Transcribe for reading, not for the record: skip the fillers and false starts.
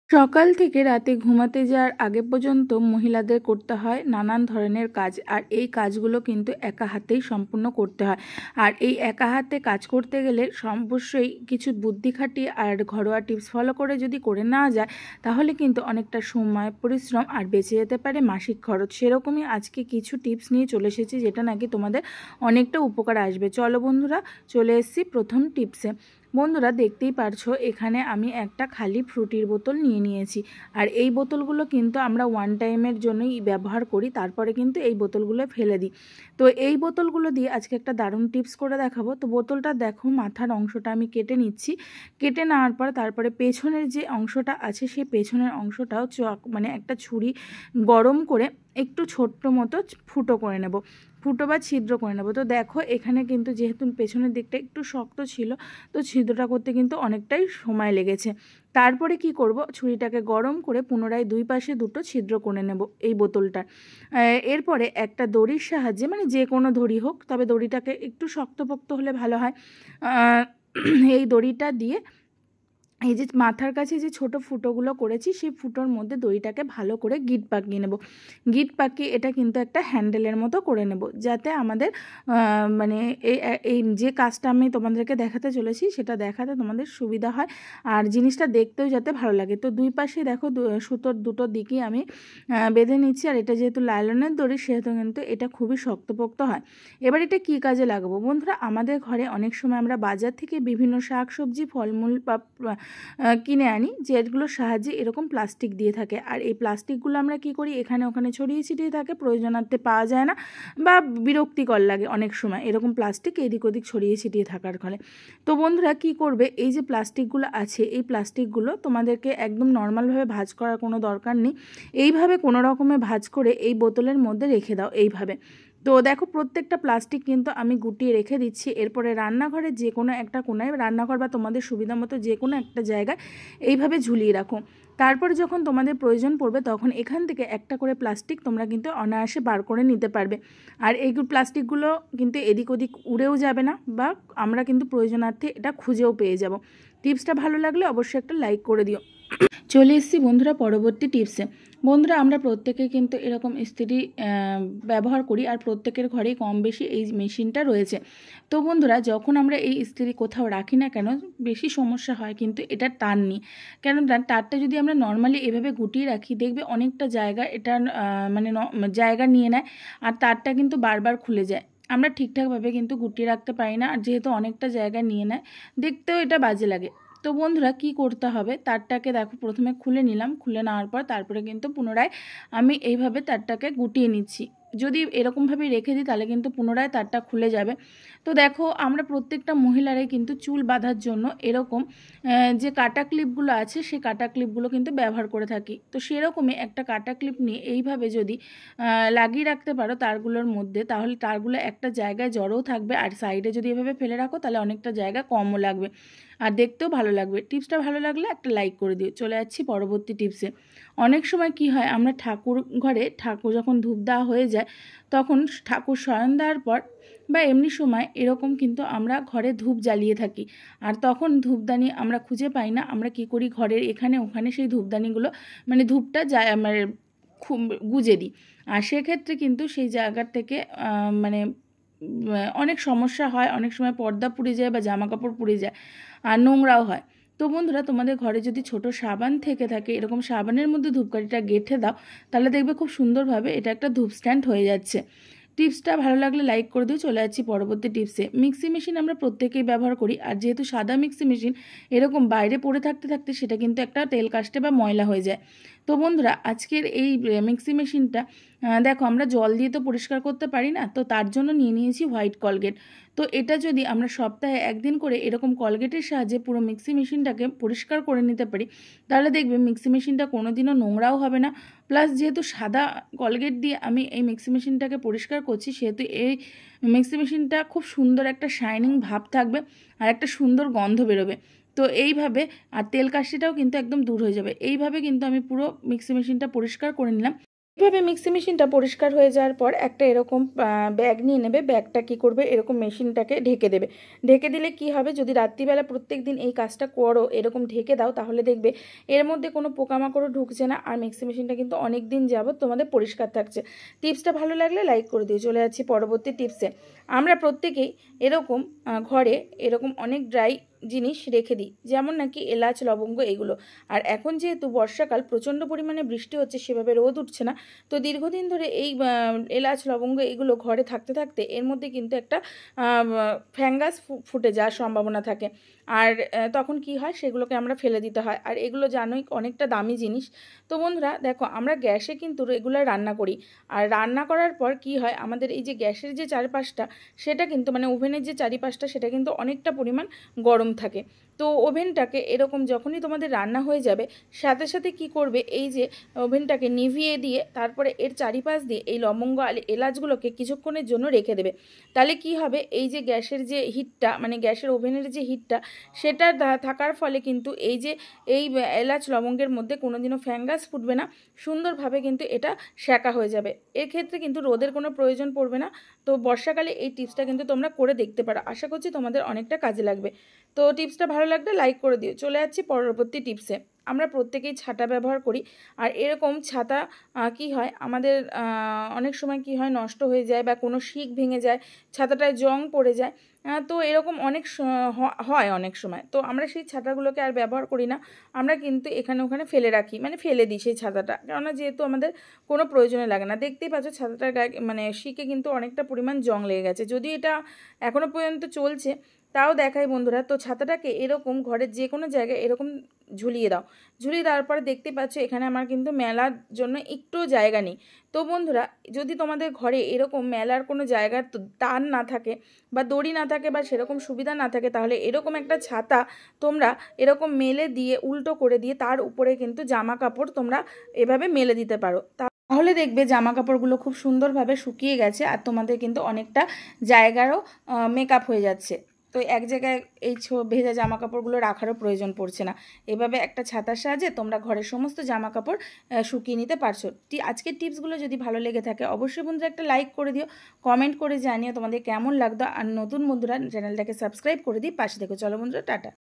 সকাল থেকে রাতে ঘুমাতে যাওয়ার আগে পর্যন্ত মহিলাদের করতে হয় নানান ধরনের কাজ, আর এই কাজগুলো কিন্তু একা হাতেই সম্পূর্ণ করতে হয়। আর এই একা হাতে কাজ করতে গেলে অবশ্যই কিছু বুদ্ধি খাটিয়ে আর ঘরোয়া টিপস ফলো করে যদি করে নেওয়া যায়, তাহলে কিন্তু অনেকটা সময়, পরিশ্রম আর বেঁচে যেতে পারে মাসিক খরচ। সেরকমই আজকে কিছু টিপস নিয়ে চলে এসেছি, যেটা নাকি তোমাদের অনেকটা উপকার আসবে। চলো বন্ধুরা, চলে এসেছি প্রথম টিপসে। বন্ধুরা, দেখতেই পারছো এখানে আমি একটা খালি ফ্রুটির বোতল নিয়ে নিয়েছি। আর এই বোতলগুলো কিন্তু আমরা ওয়ান টাইমের জন্যই ব্যবহার করি, তারপরে কিন্তু এই বোতলগুলো ফেলে দিই। তো এই বোতলগুলো দিয়ে আজকে একটা দারুণ টিপস করে দেখাবো। তো বোতলটা দেখো, মাথার অংশটা আমি কেটে নিচ্ছি। কেটে নেওয়ার পর তারপরে পেছনের যে অংশটা আছে সেই পেছনের অংশটাও মানে একটা ছুরি গরম করে একটু ছোট্ট মতো ফুটো করে নেব, ফুটো বা ছিদ্র করে নেব। তো দেখো এখানে কিন্তু যেহেতু পেছনের দিকটা একটু শক্ত ছিল, তো ছিদ্রটা করতে কিন্তু অনেকটাই সময় লেগেছে। তারপরে কি করব, ছুরিটাকে গরম করে পুনরায় দুই পাশে দুটো ছিদ্র করে নেব এই বোতলটার। এরপরে একটা দড়ির সাহায্যে, মানে যে কোনো দড়ি হোক, তবে দড়িটাকে একটু শক্তপোক্ত হলে ভালো হয়, এই দড়িটা দিয়ে এই যে মাথার কাছে যে ছোট ফুটোগুলো করেছি সেই ফুটোর মধ্যে দড়িটাকে ভালো করে গিট পাকিয়ে নেব। গিট পাকিয়ে এটা কিন্তু একটা হ্যান্ডেলের মতো করে নেব, যাতে আমাদের মানে এই যে কাজটা আমি তোমাদেরকে দেখাতে চলেছি সেটা দেখাতে তোমাদের সুবিধা হয়, আর জিনিসটা দেখতেও যাতে ভালো লাগে। তো দুই পাশে দেখো সুতোর দুটো দিকেই আমি বেঁধে নিচ্ছি। আর এটা যেহেতু লাইলনের দড়ি, সেহেতু কিন্তু এটা খুবই শক্তপোক্ত হয়। এবার এটা কী কাজে লাগাবো বন্ধুরা, আমাদের ঘরে অনেক সময় আমরা বাজার থেকে বিভিন্ন শাক সবজি ফলমূল বা কিনে আনি, যেগুলোর সাহায্যে এরকম প্লাস্টিক দিয়ে থাকে। আর এই প্লাস্টিকগুলো আমরা কি করি, এখানে ওখানে ছড়িয়ে ছিটিয়ে থাকে, প্রয়োজনার্থে পাওয়া যায় না বা বিরক্তিকর লাগে অনেক সময় এরকম প্লাস্টিক এদিক ওদিক ছড়িয়ে ছিটিয়ে থাকার ফলে। তো বন্ধুরা কি করবে, এই যে প্লাস্টিকগুলো আছে এই প্লাস্টিকগুলো তোমাদেরকে একদম নর্মালভাবে ভাঁজ করার কোনো দরকার নেই। এইভাবে কোনো রকমে ভাঁজ করে এই বোতলের মধ্যে রেখে দাও এইভাবে। তো দেখো প্রত্যেকটা প্লাস্টিক কিন্তু আমি গুটিয়ে রেখে দিচ্ছি। এরপরে রান্নাঘরে যে কোনো একটা কোণায়, রান্নাঘর বা তোমাদের সুবিধা মতো যে কোনো একটা জায়গায় এইভাবে ঝুলিয়ে রাখো। তারপরে যখন তোমাদের প্রয়োজন পড়বে তখন এখান থেকে একটা করে প্লাস্টিক তোমরা কিন্তু অনায়াসে বার করে নিতে পারবে। আর এই প্লাস্টিকগুলো কিন্তু এদিক ওদিক উড়েও যাবে না, বা আমরা কিন্তু প্রয়োজনার্থে এটা খুঁজেও পেয়ে যাব। টিপসটা ভালো লাগলে অবশ্যই একটা লাইক করে দিও। চলে এসেছি বন্ধুরা পরবর্তী টিপসে। বন্ধুরা, আমরা প্রত্যেকে কিন্তু এরকম ইস্ত্রি ব্যবহার করি, আর প্রত্যেকের ঘরেই কম বেশি এই মেশিনটা রয়েছে। তো বন্ধুরা, যখন আমরা এই ইস্ত্রি কোথাও রাখি না কেন, বেশি সমস্যা হয় কিন্তু এটার তার নিয়ে। কেন তারটা যদি আমরা নর্মালি এভাবে গুটিয়ে রাখি, দেখবে অনেকটা জায়গা এটা মানে জায়গা নিয়ে নেয়, আর তারটা কিন্তু বারবার খুলে যায়। আমরা ঠিকঠাকভাবে কিন্তু গুটিয়ে রাখতে পারি না, আর যেহেতু অনেকটা জায়গা নিয়ে নেয়, দেখতেও এটা বাজে লাগে। তো বন্ধুরা কি করতে হবে, তারটাকে দেখো প্রথমে খুলে নিলাম, খুলে নেওয়ার পর তারপরে কিন্তু পুনরায় আমি এইভাবে তারটাকে গুটিয়ে নিচ্ছি। যদি এরকমভাবে রেখে দিই তাহলে কিন্তু পুনরায় তারটা খুলে যাবে। তো দেখো আমরা প্রত্যেকটা মহিলারাই কিন্তু চুল বাঁধার জন্য এরকম যে কাটা ক্লিপগুলো আছে সেই কাটা ক্লিপগুলো কিন্তু ব্যবহার করে থাকি। তো সেরকমই একটা কাটা ক্লিপ নিয়ে এইভাবে যদি লাগিয়ে রাখতে পারো তারগুলোর মধ্যে, তাহলে তারগুলো একটা জায়গায় জড়ও থাকবে, আর সাইডে যদি এভাবে ফেলে রাখো তাহলে অনেকটা জায়গা কমও লাগবে, আর দেখতেও ভালো লাগবে। টিপসটা ভালো লাগলে একটা লাইক করে দিও। চলে যাচ্ছি পরবর্তী টিপসে। অনেক সময় কি হয়, আমরা ঠাকুর ঘরে ঠাকুর যখন ধূপ দেওয়া হয়ে যায়, তখন ঠাকুর শয়ন দেওয়ার পর বা এমনি সময় এরকম কিন্তু আমরা ঘরে ধূপ জ্বালিয়ে থাকি, আর তখন ধূপদানি আমরা খুঁজে পাই না। আমরা কি করি, ঘরের এখানে ওখানে সেই ধূপদানিগুলো মানে ধূপটা মানে গুজে দিই, আর সেক্ষেত্রে কিন্তু সেই জায়গার থেকে মানে অনেক সমস্যা হয়। অনেক সময় পর্দা পুড়ে যায় বা জামা কাপড় পুড়ে যায়, আর নোংরাও হয়। তো বন্ধুরা, তোমাদের ঘরে যদি ছোট সাবান থেকে থাকে, এরকম সাবানের মধ্যে ধূপকাঠিটা গেঁথে দাও, তাহলে দেখবে খুব সুন্দরভাবে এটা একটা ধূপ স্ট্যান্ড হয়ে যাচ্ছে। টিপসটা ভালো লাগলে লাইক করে দিও। চলে যাচ্ছি পরবর্তী টিপসে। মিক্সি মেশিন আমরা প্রত্যেকেই ব্যবহার করি, আর যেহেতু সাদা মিক্সি মেশিন এরকম বাইরে পড়ে থাকতে থাকতে সেটা কিন্তু একটা তেল কাস্টে বা ময়লা হয়ে যায়। তো বন্ধুরা, আজকের এই মিক্সি মেশিনটা দেখো আমরা জল দিয়ে তো পরিষ্কার করতে পারি না, তো তার জন্য নিয়ে নিয়েছি হোয়াইট কলগেট। তো এটা যদি আমরা সপ্তাহে একদিন করে এরকম কলগেটের সাহায্যে পুরো মিক্সি মেশিনটাকে পরিষ্কার করে নিতে পারি, তাহলে দেখবে মিক্সি মেশিনটা কোনো দিনও নোংরাও হবে না। প্লাস যেহেতু সাদা কলগেট দিয়ে আমি এই মিক্সি মেশিনটাকে পরিষ্কার করছি, সেহেতু এই মিক্সি মেশিনটা খুব সুন্দর একটা শাইনিং ভাব থাকবে, আর একটা সুন্দর গন্ধ বেরোবে। তো এইভাবে, আর তেল কাশিটাও কিন্তু একদম দূর হয়ে যাবে। এইভাবে কিন্তু আমি পুরো মিক্সি মেশিনটা পরিষ্কার করে নিলাম। এভাবে মিক্সি মেশিনটা পরিষ্কার হয়ে যাওয়ার পর একটা এরকম ব্যাগ নিয়ে নেবে। ব্যাগটা কি করবে, এরকম মেশিনটাকে ঢেকে দেবে। ঢেকে দিলে কি হবে, যদি রাত্রিবেলা প্রত্যেক দিন এই কাজটা করো, এরকম ঢেকে দাও, তাহলে দেখবে এর মধ্যে কোনো পোকামাকড়ও ঢুকছে না, আর মিক্সি মেশিনটা কিন্তু অনেক দিন যাবত তোমাদের পরিষ্কার থাকছে। টিপসটা ভালো লাগলে লাইক করে দিও। চলে যাচ্ছি পরবর্তী টিপসে। আমরা প্রত্যেকেই এরকম ঘরে এরকম অনেক ড্রাই জিনিস রেখে দিই, যেমন নাকি এলাচ, লবঙ্গ, এগুলো। আর এখন যেহেতু বর্ষাকাল, প্রচণ্ড পরিমাণে বৃষ্টি হচ্ছে, সেভাবে রোদ উঠছে না, তো দীর্ঘদিন ধরে এই এলাচ, লবঙ্গ এগুলো ঘরে থাকতে থাকতে এর মধ্যে কিন্তু একটা ফ্যাঙ্গাস ফুটে যাওয়ার সম্ভাবনা থাকে। আর তখন কি হয়, সেগুলোকে আমরা ফেলে দিতে হয়। আর এগুলো জানোই অনেকটা দামি জিনিস। তো বন্ধুরা দেখো, আমরা গ্যাসে কিন্তু রেগুলার রান্না করি, আর রান্না করার পর কি হয়, আমাদের এই যে গ্যাসের যে চারপাশটা, সেটা কিন্তু মানে ওভেনের যে চারিপাশটা, সেটা কিন্তু অনেকটা পরিমাণ গরম থাকে। তো ওভেনটাকে এরকম যখনই তোমাদের রান্না হয়ে যাবে, সাথে সাথে কি করবে, এই যে ওভেনটাকে নিভিয়ে দিয়ে তারপরে এর চারিপাশ দিয়ে এই লবঙ্গ আর এলাচগুলোকে কিছুক্ষণের জন্য রেখে দেবে। তাহলে কি হবে, এই যে গ্যাসের যে হিটটা, মানে গ্যাসের ওভেনের যে হিটটা, সেটা থাকার ফলে কিন্তু এই যে এই এলাচ, লবঙ্গের মধ্যে কোনোদিনও ফ্যাঙ্গাস ফুটবে না, সুন্দরভাবে কিন্তু এটা সেকা হয়ে যাবে। এক্ষেত্রে কিন্তু রোদের কোনো প্রয়োজন পড়বে না। তো বর্ষাকালে এই টিপসটা কিন্তু তোমরা করে দেখতে পারো। আশা করছি তোমাদের অনেকটা কাজে লাগবে। তো টিপসটা ভালো লাগলে লাইক করে দিও। চলে যাচ্ছি পরবর্তী টিপসে। আমরা প্রত্যেকেই ছাতা ব্যবহার করি, আর এরকম ছাতা কি হয়, আমাদের অনেক সময় কি হয়, নষ্ট হয়ে যায় বা কোনো শিক ভেঙে যায়, ছাতাটায় জং পড়ে যায়। তো এরকম অনেক হয় অনেক সময়। তো আমরা সেই ছাতাগুলোকে আর ব্যবহার করি না, আমরা কিন্তু এখানে ওখানে ফেলে রাখি, মানে ফেলে দিই সেই ছাতাটা, কেননা যেহেতু আমাদের কোনো প্রয়োজনে লাগে না। দেখতেই পাচ্ছ ছাতাটার গায়ে মানে শিকে কিন্তু অনেকটা পরিমাণ জং লেগে গেছে। যদি এটা এখনও পর্যন্ত চলছে, তাও দেখাই বন্ধুরা। তো ছাতাটাকে এরকম ঘরের যে কোনো জায়গায় এরকম ঝুলিয়ে দাও। ঝুলিয়ে দেওয়ার পরে দেখতে পাচ্ছ এখানে আমার কিন্তু মেলার জন্য একটু জায়গা নেই। তো বন্ধুরা, যদি তোমাদের ঘরে এরকম মেলার কোনো জায়গার তার না থাকে বা দড়ি না থাকে বা সেরকম সুবিধা না থাকে, তাহলে এরকম একটা ছাতা তোমরা এরকম মেলে দিয়ে, উল্টো করে দিয়ে, তার উপরে কিন্তু জামা কাপড় তোমরা এভাবে মেলে দিতে পারো। তাহলে দেখবে জামা কাপড়গুলো খুব সুন্দরভাবে শুকিয়ে গেছে, আর তোমাদের কিন্তু অনেকটা জায়গারও মেকআপ হয়ে যাচ্ছে। তো এক জায়গায় এই ভেজা জামা কাপড়গুলো রাখারও প্রয়োজন পড়ছে না। এভাবে একটা ছাতার সাহায্যে তোমরা ঘরের সমস্ত জামা কাপড় শুকিয়ে নিতে পারছো। আজকের টিপসগুলো যদি ভালো লেগে থাকে, অবশ্যই বন্ধুরা একটা লাইক করে দিও, কমেন্ট করে জানিও তোমাদের কেমন লাগতো। আর নতুন বন্ধুরা চ্যানেলটাকে সাবস্ক্রাইব করে দিই, পাশে দেখো। চলো বন্ধুরা, টাটা।